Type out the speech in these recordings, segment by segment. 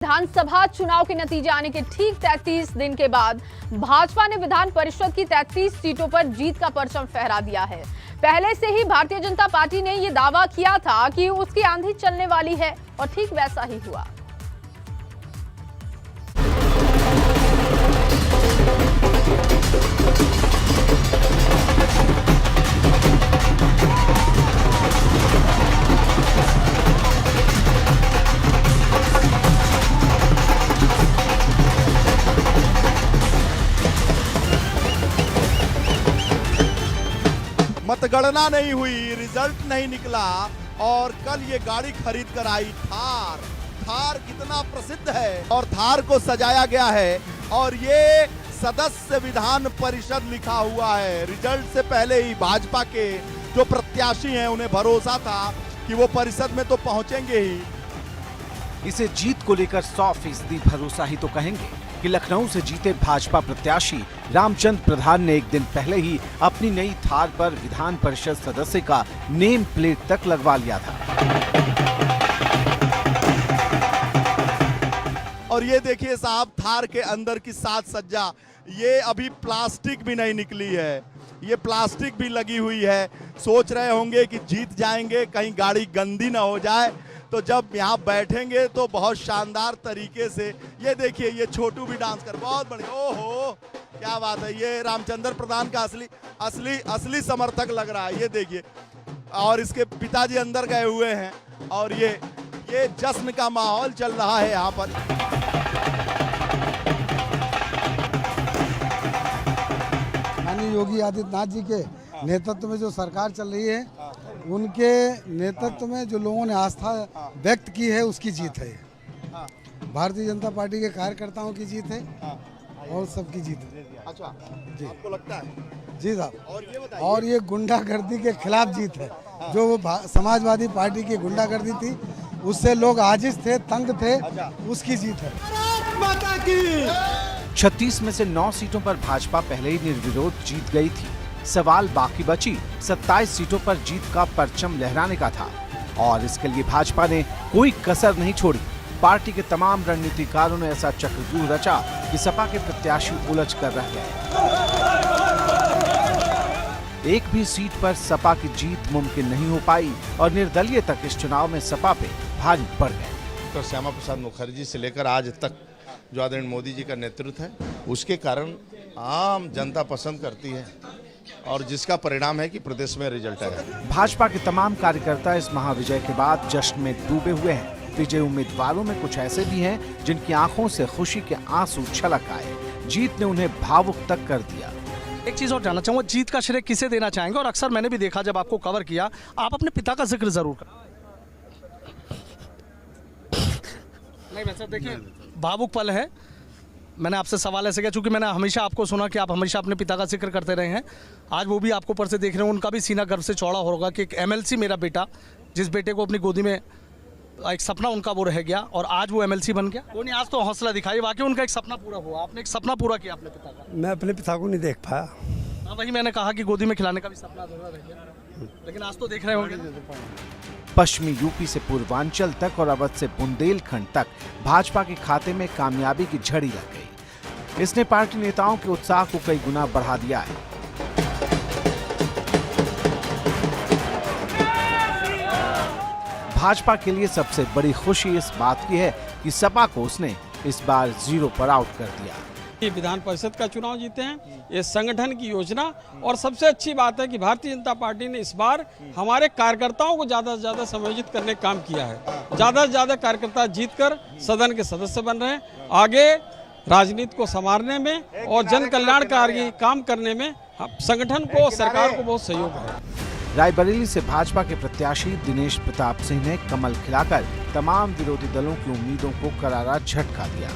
विधानसभा चुनाव के नतीजे आने के ठीक 33 दिन के बाद भाजपा ने विधान परिषद की 33 सीटों पर जीत का परचम फहरा दिया है। पहले से ही भारतीय जनता पार्टी ने यह दावा किया था कि उसकी आंधी चलने वाली है और ठीक वैसा ही हुआ। मतगणना नहीं हुई, रिजल्ट नहीं निकला और कल ये गाड़ी खरीद कर आई थार। थार कितना प्रसिद्ध है और थार को सजाया गया है और ये सदस्य विधान परिषद लिखा हुआ है। रिजल्ट से पहले ही भाजपा के जो प्रत्याशी हैं उन्हें भरोसा था कि वो परिषद में तो पहुंचेंगे ही। इसे जीत को लेकर 100% भरोसा ही तो कहेंगे कि लखनऊ से जीते भाजपा प्रत्याशी रामचंद्र प्रधान ने एक दिन पहले ही अपनी नई थार पर विधान परिषद सदस्य का नेम प्लेट तक लगवा लिया था। और ये देखिए साहब, थार के अंदर की साज सज्जा, ये अभी प्लास्टिक भी नहीं निकली है, ये प्लास्टिक भी लगी हुई है। सोच रहे होंगे कि जीत जाएंगे, कहीं गाड़ी गंदी ना हो जाए, तो जब यहाँ बैठेंगे तो बहुत शानदार तरीके से। ये देखिए, ये छोटू भी डांस कर, बहुत बढ़िया। ओहो क्या बात है, ये रामचंद्र प्रधान का असली समर्थक लग रहा है। ये देखिए, और इसके पिताजी अंदर गए हुए हैं और ये जश्न का माहौल चल रहा है यहाँ पर। माननीय योगी आदित्यनाथ जी के नेतृत्व में जो सरकार चल रही है, उनके नेतृत्व में जो लोगों ने आस्था व्यक्त की है, उसकी जीत है। भारतीय जनता पार्टी के कार्यकर्ताओं की जीत है और सबकी जीत है। अच्छा जी, आपको लगता है? जी साहब। और ये गुंडागर्दी के खिलाफ जीत है। जो वो समाजवादी पार्टी की गुंडागर्दी थी, उससे लोग आजिज थे, तंग थे, उसकी जीत है। 36 में से 9 सीटों पर भाजपा पहले ही निर्विरोध जीत गई थी। सवाल बाकी बची 27 सीटों पर जीत का परचम लहराने का था और इसके लिए भाजपा ने कोई कसर नहीं छोड़ी। पार्टी के तमाम रणनीतिकारों ने ऐसा चक्रव्यूह रचा कि सपा के प्रत्याशी उलझ कर रह गए। एक भी सीट पर सपा की जीत मुमकिन नहीं हो पाई और निर्दलीय तक इस चुनाव में सपा पे भारी पड़ गए। तो श्यामा प्रसाद मुखर्जी से लेकर आज तक जो आदरणीय मोदी जी का नेतृत्व है, उसके कारण आम जनता पसंद करती है और जिसका परिणाम है कि प्रदेश में रिजल्ट आया। भाजपा के तमाम कार्यकर्ता इस महाविजय के बाद जश्न में डूबे हुए हैं। विजयी उम्मीदवारों में कुछ ऐसे भी हैं जिनकी आंखों से खुशी के आंसू छलक आए। जीत ने उन्हें भावुक तक कर दिया। एक चीज और जानना चाहूंगा, जीत का श्रेय किसे देना चाहेंगे? और अक्सर मैंने भी देखा, जब आपको कवर किया, आप अपने पिता का जिक्र जरूर कर। नहीं वैसे देखिए, भावुक पल है। मैंने आपसे सवाल ऐसे किया चूंकि मैंने हमेशा आपको सुना कि आप हमेशा अपने पिता का जिक्र करते रहे हैं। आज वो भी आपको ऊपर से देख रहे हैं, उनका भी सीना गर्व से चौड़ा होगा कि एक एमएलसी मेरा बेटा, जिस बेटे को अपनी गोदी में एक सपना उनका वो रह गया और आज वो एमएलसी बन गया। वो नहीं, आज तो हौसला दिखाई, वाकई उनका एक सपना पूरा हुआ। आपने एक सपना पूरा किया अपने पिता का। मैं अपने पिता को नहीं देख पाया। हाँ, वही मैंने कहा कि गोदी में खिलाने का भी सपना अधूरा रह गया, लेकिन आज तो देख रहे होंगे। पश्चिमी यूपी से पूर्वांचल तक और अवध से बुंदेलखंड तक भाजपा के खाते में कामयाबी की झड़ी लग गई। इसने पार्टी नेताओं के उत्साह को कई गुना बढ़ा दिया है। भाजपा के लिए सबसे बड़ी खुशी इस बात की है कि सपा को उसने इस बार 0 पर आउट कर दिया। ये विधान परिषद का चुनाव जीते हैं, ये संगठन की योजना, और सबसे अच्छी बात है कि भारतीय जनता पार्टी ने इस बार हमारे कार्यकर्ताओं को ज्यादा से ज्यादा समायोजित करने का काम किया है। ज्यादा से ज्यादा कार्यकर्ता जीतकर सदन के सदस्य बन रहे हैं। आगे राजनीति को संवारने में और जन कल्याणकारी काम करने में संगठन को, सरकार को बहुत सहयोग है। रायबरेली से भाजपा के प्रत्याशी दिनेश प्रताप सिंह ने कमल खिलाकर तमाम विरोधी दलों की उम्मीदों को करारा झटका दिया।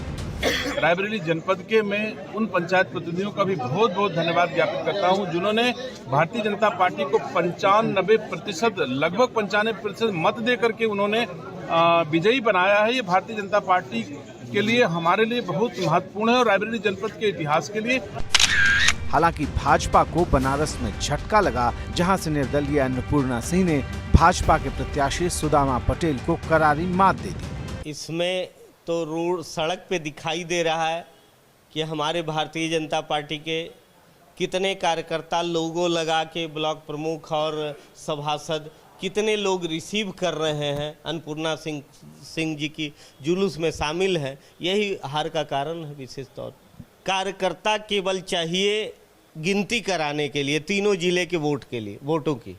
रायबरेली जनपद के मैं उन पंचायत प्रतिनिधियों का भी बहुत बहुत धन्यवाद ज्ञापित करता हूं, जिन्होंने भारतीय जनता पार्टी को 95% लगभग 95% मत दे करके उन्होंने विजयी बनाया है। ये भारतीय जनता पार्टी के लिए, हमारे लिए बहुत महत्वपूर्ण है और रायबरेली जनपद के इतिहास के लिए। हालांकि भाजपा को बनारस में झटका लगा, जहां से निर्दलीय अन्नपूर्णा सिंह ने भाजपा के प्रत्याशी सुदामा पटेल को करारी मात दे दी। इसमें तो रोड सड़क पे दिखाई दे रहा है कि हमारे भारतीय जनता पार्टी के कितने कार्यकर्ता लोगों लगा के ब्लॉक प्रमुख और सभासद कितने लोग रिसीव कर रहे हैं, अन्नपूर्णा सिंह जी की जुलूस में शामिल हैं। यही हार का कारण है। विशेष तौर कार्यकर्ता केवल चाहिए गिनती कराने के लिए, तीनों जिले के वोट के लिए, वोटों की।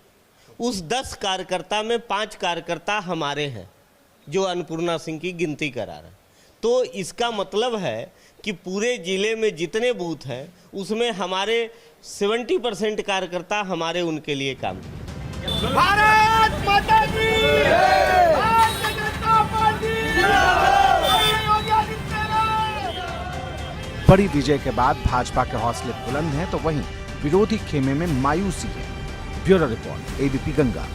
उस 10 कार्यकर्ता में 5 कार्यकर्ता हमारे हैं जो अन्नपूर्णा सिंह की गिनती करा रहे हैं। तो इसका मतलब है कि पूरे जिले में जितने बूथ हैं उसमें हमारे 70% कार्यकर्ता हमारे उनके लिए काम करते हैं। भारत माता की जय! भारतीय जनता पार्टी योगी आदित्यनाथ! बड़ी विजय के बाद भाजपा के हौसले बुलंद हैं तो वहीं विरोधी खेमे में मायूसी है। Bureau report, ABP Ganga.